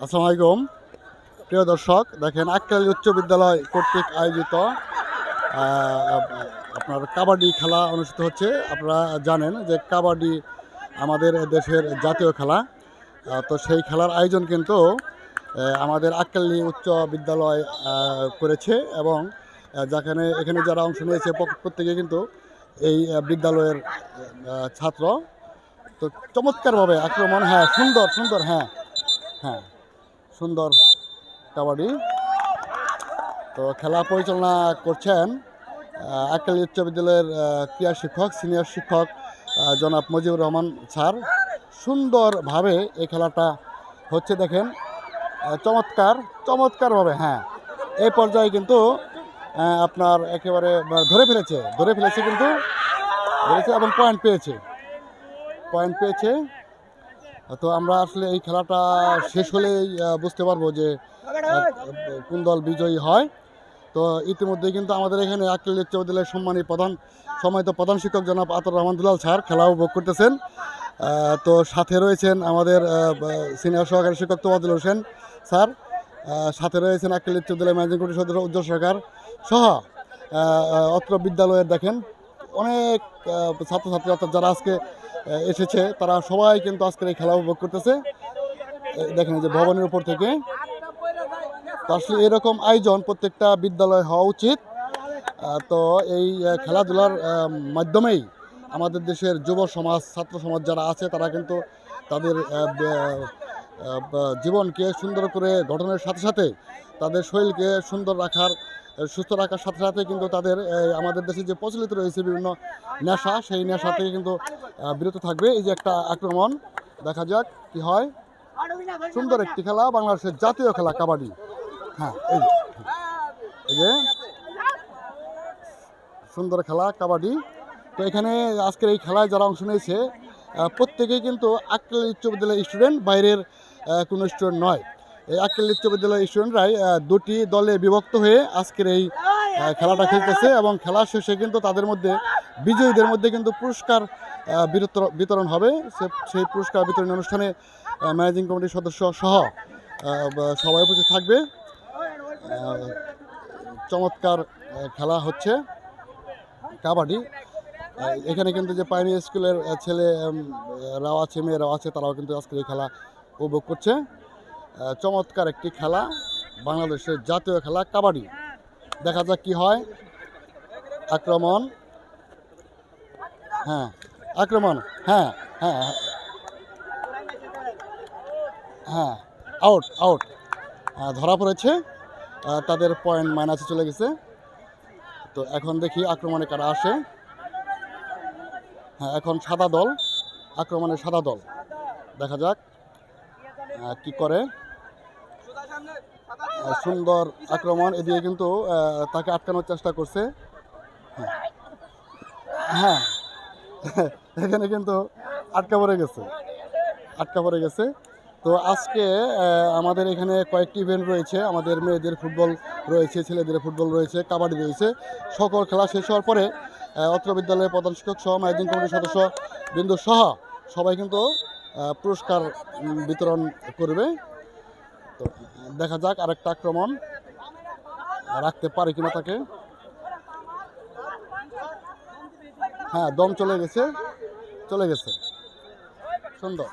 আসসালামু আলাইকুম প্রিয় দর্শক, দেখেন আক্কেল উচ্চ বিদ্যালয় কর্তৃক আয়োজিত আপনার কাবাডি খেলা অনুষ্ঠিত হচ্ছে। আপনারা জানেন যে কাবাডি আমাদের দেশের জাতীয় খেলা। তো সেই খেলার আয়োজন কিন্তু আমাদের আক্কেলনী উচ্চ বিদ্যালয় করেছে এবং এখানে যারা অংশ নিয়েছে প্রত্যেকে কিন্তু এই বিদ্যালয়ের ছাত্র। তো চমৎকারভাবে আক্রমণ, হ্যাঁ সুন্দর সুন্দর, হ্যাঁ হ্যাঁ সুন্দর কাবাডি। তো খেলা পরিচালনা করছেন আক্কেল উচ্চ বিদ্যালয়ের ক্রীড়া শিক্ষক, সিনিয়র শিক্ষক জনাব মুজিবুর রহমান স্যার। সুন্দরভাবে এই খেলাটা হচ্ছে, দেখেন চমৎকারভাবে। হ্যাঁ, এই পর্যায়ে কিন্তু আপনার একেবারে ধরে ফেলেছে কিন্তু এবং পয়েন্ট পেয়েছে। তো আমরা আসলে এই খেলাটা শেষ হলেই বুঝতে পারবো যে কোন দল বিজয়ী হয়। তো ইতিমধ্যে কিন্তু আমাদের এখানে আক্কেল উচ্চ বিদ্যালয়ের সম্মানিত প্রধান শিক্ষক জনাব আতর রহমান দুলাল স্যার খেলা উপভোগ করতেছেন। তো সাথে রয়েছেন আমাদের সিনিয়র সহকারী শিক্ষক তোয়াদুল হোসেন স্যার, সাথে রয়েছেন আক্কেল উচ্চ বিদ্যালয়ের ম্যানেজিং কমিটির সদস্য উজ্জ্বল সরকার সহ অত্র বিদ্যালয়ের দেখেন অনেক ছাত্রছাত্রী অর্থাৎ যারা আজকে এসেছে তারা সবাই কিন্তু আজকের এই খেলা উপভোগ করতেছে। দেখেন যে ভবনের উপর থেকে। তো আসলে এরকম আয়োজন প্রত্যেকটা বিদ্যালয়ে হওয়া উচিত। তো এই খেলাধুলার মাধ্যমেই আমাদের দেশের যুব সমাজ, ছাত্র সমাজ যারা আছে তারা কিন্তু তাদের জীবনকে সুন্দর করে গঠনের সাথে সাথে তাদের শরীরকে সুস্থ রাখার সাথে সাথে কিন্তু তাদের আমাদের দেশে যে প্রচলিত রয়েছে বিভিন্ন নেশা, সেই নেশা থেকে কিন্তু বিরত থাকবে। এই যে একটা আক্রমণ, দেখা যাক কি হয়। সুন্দর একটি খেলা, বাংলাদেশের জাতীয় খেলা কাবাডি। হ্যাঁ, এই যে সুন্দর খেলা কাবাডি। তো এখানে আজকের এই খেলায় যারা অংশ নিয়েছে প্রত্যেকেই কিন্তু আক্কেল উচ্চ বিদ্যালয়ের স্টুডেন্ট, বাইরের কোনো স্টুডেন্ট নয়। এই আক্কেল উচ্চ বিদ্যালয়ের স্টুডেন্টরাই দুটি দলে বিভক্ত হয়ে আজকের এই খেলাটা খেলতেছে এবং খেলা শেষে কিন্তু তাদের মধ্যে বিজয়ীদের মধ্যে কিন্তু পুরস্কার বিতরণ হবে। সেই পুরস্কার বিতরণ অনুষ্ঠানে ম্যানেজিং কমিটির সদস্য সহ সবাই উপস্থিত থাকবে। চমৎকার খেলা হচ্ছে কাবাডি। এখানে কিন্তু যে প্রাইমারি স্কুলের ছেলেরাও আছে, মেয়েরাও আছে, তারাও কিন্তু আজকে এই খেলা উপভোগ করছে। চমৎকার একটি খেলা, বাংলাদেশের জাতীয় খেলা কাবাডি। দেখা যাক কি হয়। আক্রমণ, হ্যাঁ হ্যাঁ হ্যাঁ হ্যাঁ আউট ধরা পড়েছে। তাদের পয়েন্ট মাইনাসে চলে গেছে। তো এখন দেখি আক্রমণে কারা আসে। হ্যাঁ, এখন আক্রমণের সাদা দল, দেখা যাক কি করে। সুন্দর আক্রমণ, এদিকে কিন্তু তাকে আটকানোর চেষ্টা করছে। হ্যাঁ এখানে কিন্তু আটকা পড়ে গেছে। তো আজকে আমাদের এখানে কয়েকটি ইভেন্ট রয়েছে। আমাদের মেয়েদের ফুটবল রয়েছে, ছেলেদের ফুটবল রয়েছে, কাবাডি রয়েছে। সকল খেলা শেষ হওয়ার পরে অত্র বিদ্যালয়ের প্রধান শিক্ষক সহ ম্যানেজিং কমিটির সদস্য বিন্দু সহ সবাই কিন্তু পুরস্কার বিতরণ করবে। তো দেখা যাক আরেকটা আক্রমণ রাখতে পারে কিনা তাকে। হ্যাঁ, দম চলে গেছে। সুন্দর।